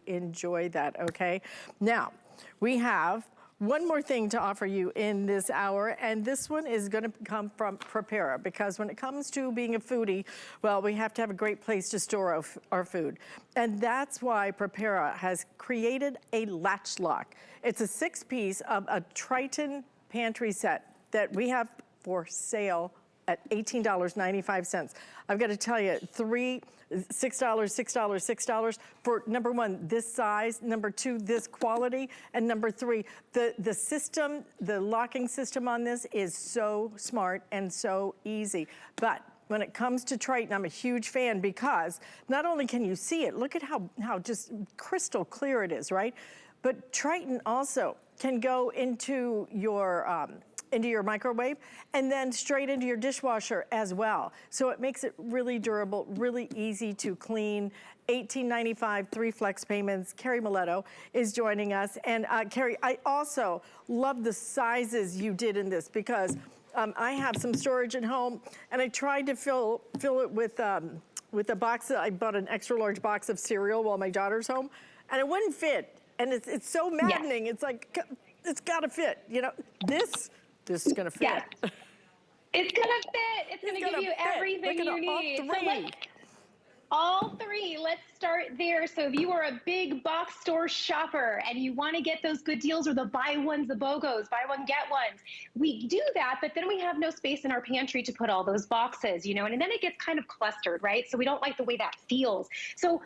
enjoy that, okay? Now, we have one more thing to offer you in this hour, and this one is gonna come from Prepara, because when it comes to being a foodie, well, we have to have a great place to store our food. And that's why Prepara has created a latch lock. It's a 6-piece of a Tritan pantry set that we have for sale at $18.95. I've got to tell you, $6, $6, $6 for number one, this size, number two, this quality, and number three, the system, the locking system on this is so smart and so easy. But when it comes to Tritan, I'm a huge fan because not only can you see it, look at how just crystal clear it is, right? But Tritan also can go into your microwave and then straight into your dishwasher as well. So it makes it really durable, really easy to clean. $18.95, 3 flex payments. Carrie Miletto is joining us. And Carrie, I also love the sizes you did in this because I have some storage at home and I tried to fill it with a box. I bought an extra large box of cereal while my daughter's home and it wouldn't fit. And it's so maddening. Yes. It's like, it's gotta fit, you know. This is gonna fit. Yes. It's gonna fit. It's gonna give you everything you need. All three, let's start there. So if you are a big box store shopper and you wanna get those good deals or the buy ones, the BOGOs, buy one, get ones, we do that, but then we have no space in our pantry to put all those boxes, you know, and then it gets kind of clustered, right? So we don't like the way that feels. So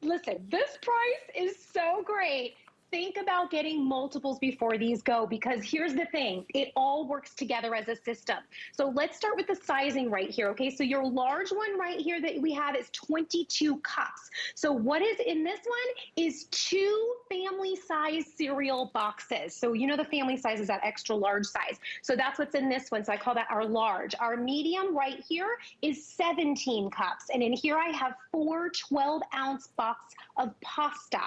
listen, this price is so great. Think about getting multiples before these go, because here's the thing, it all works together as a system. So let's start with the sizing right here, okay? So your large one right here that we have is 22 cups. So what is in this one is 2 family size cereal boxes. So you know the family size is that extra large size. So that's what's in this one, so I call that our large. Our medium right here is 17 cups. And in here I have 4 12-ounce box of pasta.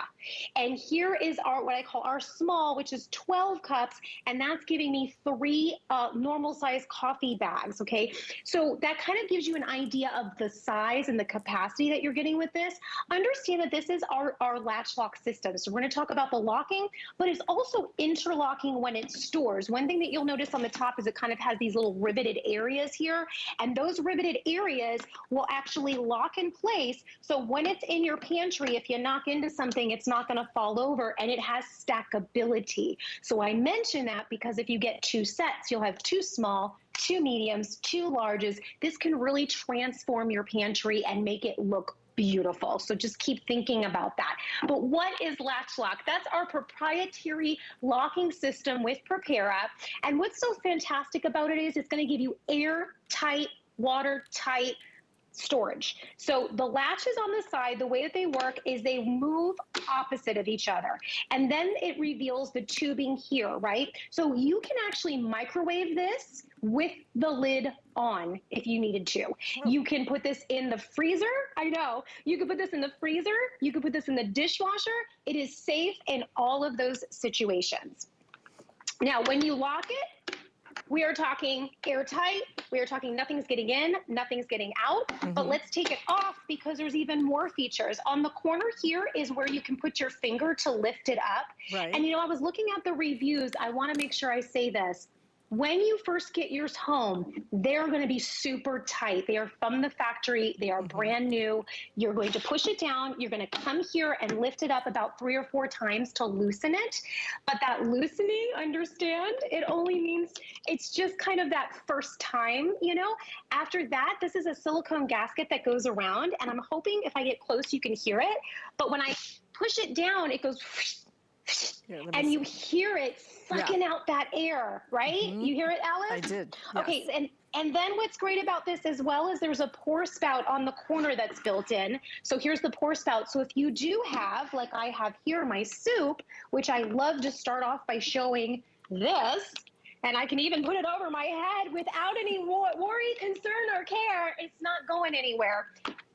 And here is what I call our small, which is 12 cups, and that's giving me 3 normal size coffee bags, okay? So that kind of gives you an idea of the size and the capacity that you're getting with this. Understand that this is our latch lock system. So we're gonna talk about the locking, but it's also interlocking when it stores. One thing that you'll notice on the top is it kind of has these little riveted areas here, and those riveted areas will actually lock in place. So when it's in your pantry, if you knock into something, it's not gonna fall over, and it has stackability. So I mention that because if you get 2 sets, you'll have 2 small, 2 mediums, 2 larges. This can really transform your pantry and make it look beautiful. So just keep thinking about that. But what is LatchLok? That's our proprietary locking system with Prepara. And what's so fantastic about it is it's going to give you airtight, watertight storage. So the latches on the side, the way that they work is they move opposite of each other. And then it reveals the tubing here, right? So you can actually microwave this with the lid on if you needed to. You can put this in the freezer. I know. You can put this in the freezer. You can put this in the dishwasher. It is safe in all of those situations. Now, when you lock it, we are talking airtight. We are talking nothing's getting in, nothing's getting out. But let's take it off because there's even more features. On the corner here is where you can put your finger to lift it up. Right. And you know, I was looking at the reviews. I want to make sure I say this. When you first get yours home, they're going to be super tight. They are from the factory. They are brand new. You're going to push it down. You're going to come here and lift it up about 3 or 4 times to loosen it. But that loosening, understand, it only means it's just kind of that first time, you know. After that, this is a silicone gasket that goes around, and I'm hoping if I get close, you can hear it. But when I push it down, it goes and you hear it sucking out that air, right? You hear it, Alice? I did. Yes. Okay, and then what's great about this as well is there's a pour spout on the corner that's built in. So here's the pour spout. So if you do have, like I have here, my soup, which I love to start off by showing this, and I can even put it over my head without any worry, concern, or care. It's not going anywhere.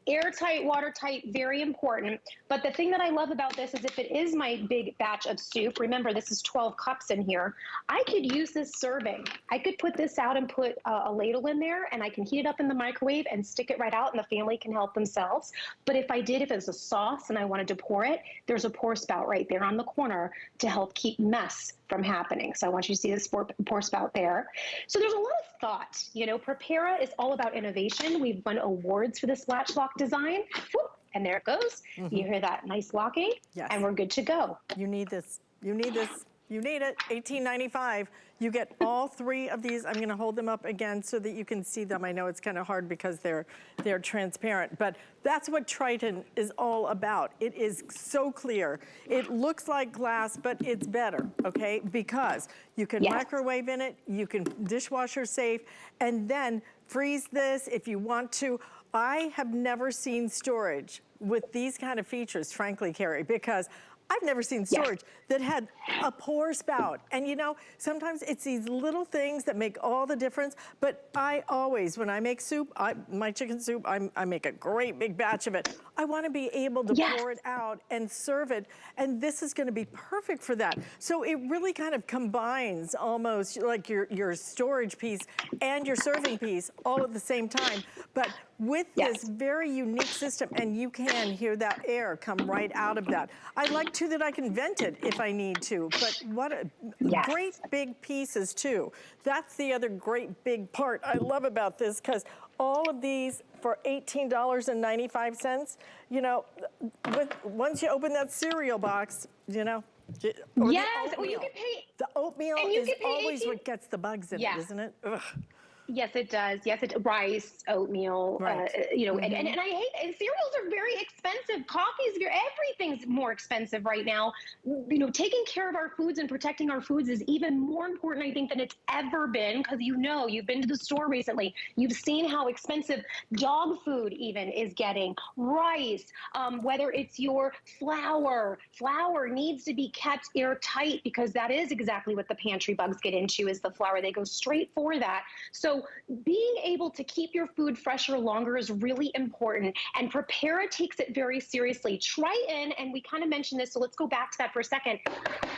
Airtight, watertight, very important. But the thing that I love about this is if it is my big batch of soup, remember this is 12 cups in here, I could use this serving. I could put this out and put a ladle in there, and I can heat it up in the microwave and stick it right out, and the family can help themselves. But if it was a sauce and I wanted to pour it, there's a pour spout right there on the corner to help keep mess from happening. So I want you to see this pour spout there. So there's a lot of thought. You know, Prepara is all about innovation. We've won awards for this latchlock design. Whoop, and there it goes. You hear that nice locking? Yes. And we're good to go. You need this. You need this. You need it. $18.95. You get all three of these. I'm going to hold them up again so that you can see them. I know it's kind of hard because they're transparent, but that's what Tritan is all about. It is so clear. It looks like glass, but it's better, okay? Because you can microwave in it, you can dishwasher safe, and then freeze this if you want to. I have never seen storage with these kind of features, frankly, Carrie, because I've never seen storage that had a pour spout. And you know, sometimes it's these little things that make all the difference, but I always, when I make soup, my chicken soup, I make a great big batch of it. I wanna be able to pour it out and serve it, and this is gonna be perfect for that. So it really kind of combines almost like your storage piece and your serving piece all at the same time. But with this very unique system, and you can hear that air come right out of that. I like too that I can vent it if I need to, but what a great big pieces too. That's the other great big part I love about this, because all of these for $18.95, you know, once you open that cereal box, you know, or well, you can pay. The oatmeal is always what gets the bugs in it, isn't it? Ugh. Yes, it does. Yes, rice, oatmeal, you know, and I hate, and cereals are very expensive. Coffee's everything's more expensive right now. You know, taking care of our foods and protecting our foods is even more important, I think, than it's ever been, because you know, you've been to the store recently. You've seen how expensive dog food even is getting. Rice, whether it's your flour needs to be kept airtight, because that is exactly what the pantry bugs get into, is the flour. They go straight for that. So being able to keep your food fresher longer is really important, and Prepara takes it very seriously. Tritan, and we kind of mentioned this, so let's go back to that for a second.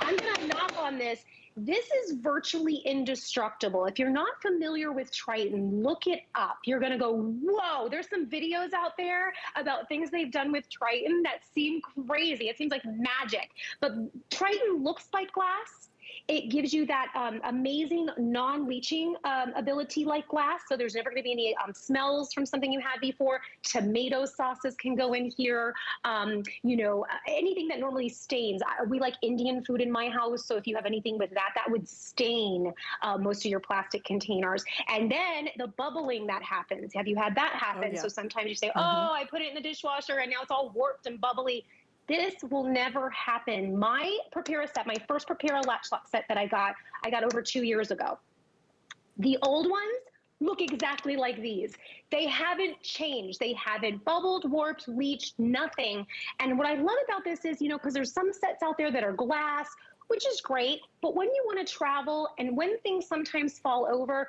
I'm gonna knock on this. This is virtually indestructible. If you're not familiar with Tritan, look it up. You're gonna go, whoa, there's some videos out there about things they've done with Tritan that seem crazy. It seems like magic, but Tritan looks like glass. It gives you that amazing non-leaching ability like glass. So there's never going to be any smells from something you had before. Tomato sauces can go in here. You know, anything that normally stains. We like Indian food in my house. So if you have anything with that, that would stain most of your plastic containers. And then the bubbling that happens. Have you had that happen? So sometimes you say, oh, I put it in the dishwasher and now it's all warped and bubbly. This will never happen. My Prepara set, my first Prepara LatchLok set that I got over 2 years ago. The old ones look exactly like these. They haven't changed. They haven't bubbled, warped, leached, nothing. And what I love about this is, you know, because there's some sets out there that are glass, which is great, but when you want to travel and when things sometimes fall over,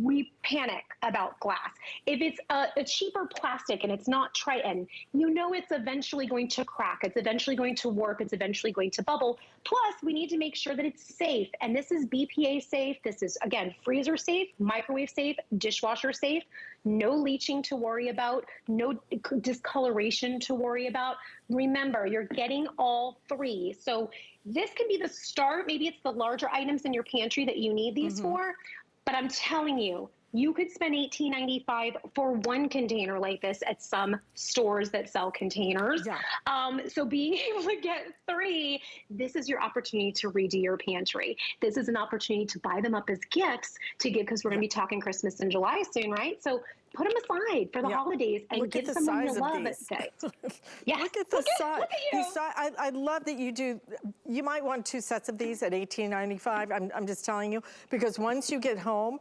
we panic about glass. If it's a cheaper plastic and it's not Tritan, you know it's eventually going to crack, it's eventually going to warp, it's eventually going to bubble. Plus, we need to make sure that it's safe, and this is BPA safe, this is, again, freezer safe, microwave safe, dishwasher safe, no leaching to worry about, no discoloration to worry about. Remember, you're getting all three. So this can be the start. Maybe it's the larger items in your pantry that you need these for, but I'm telling you, you could spend $18.95 for one container like this at some stores that sell containers. So being able to get three, this is your opportunity to redo your pantry. This is an opportunity to buy them up as gifts to give, because we're going to be talking Christmas in July soon, right? So put them aside for the holidays and give someone you love a day. Look at the size. I love that you do. You might want 2 sets of these at $18.95. I'm just telling you, because once you get home,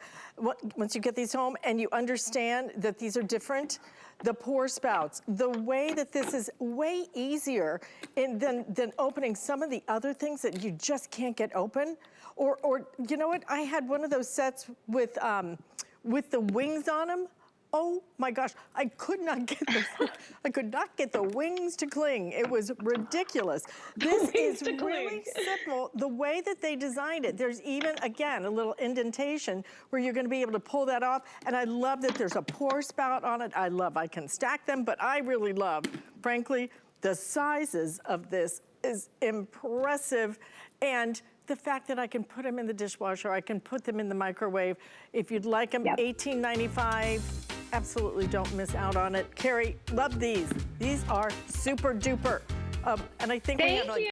once you get these home and you understand that these are different, the pour spouts, the way that this is way easier than opening some of the other things that you just can't get open. Or you know what? I had one of those sets with the wings on them. Oh my gosh, I could not get the wings to cling. It was ridiculous. This is really simple. The way that they designed it, there's even, again, a little indentation where you're gonna be able to pull that off. And I love that there's a pour spout on it. I can stack them, but I really love, frankly, the sizes of this is impressive. And the fact that I can put them in the dishwasher, I can put them in the microwave. If you'd like them, $18.95. Absolutely don't miss out on it. Carrie, love these. These are super duper. And I think we have like